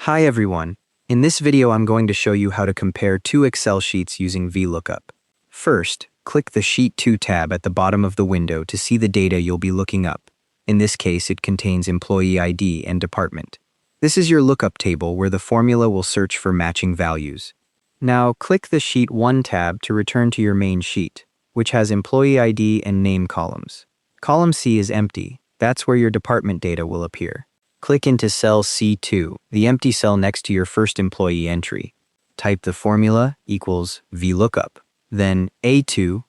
Hi everyone. In this video I'm going to show you how to compare two Excel sheets using VLOOKUP. First, click the Sheet 2 tab at the bottom of the window to see the data you'll be looking up. In this case, it contains employee ID and department. This is your lookup table where the formula will search for matching values. Now, click the Sheet 1 tab to return to your main sheet, which has employee ID and name columns. Column C is empty. That's where your department data will appear. Click into cell C2, the empty cell next to your first employee entry. Type the formula equals VLOOKUP. Then A2,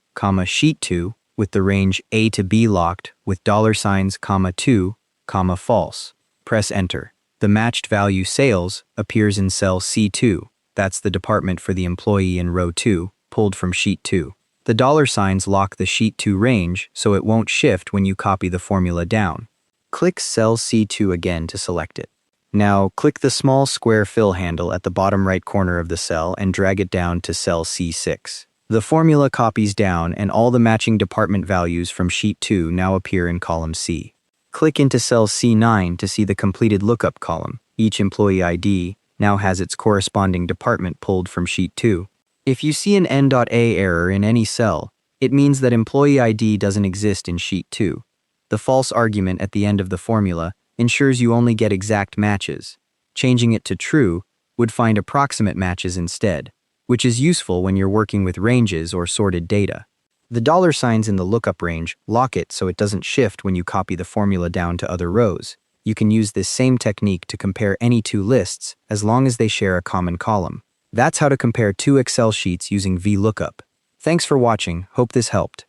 sheet 2, with the range A to B locked with $signs, $2, false. Press enter. The matched value sales appears in cell C2. That's the department for the employee in row 2, pulled from sheet 2. The $signs lock the sheet 2 range so it won't shift when you copy the formula down. Click cell C2 again to select it. Now, click the small square fill handle at the bottom right corner of the cell and drag it down to cell C6. The formula copies down and all the matching department values from sheet 2 now appear in column C. Click into cell C9 to see the completed lookup column. Each employee ID now has its corresponding department pulled from sheet 2. If you see an N.A error in any cell, it means that employee ID doesn't exist in sheet 2. The false argument at the end of the formula ensures you only get exact matches. Changing it to true would find approximate matches instead, which is useful when you're working with ranges or sorted data. The $signs in the lookup range lock it so it doesn't shift when you copy the formula down to other rows. You can use this same technique to compare any two lists as long as they share a common column. That's how to compare two Excel sheets using VLOOKUP. Thanks for watching. Hope this helped.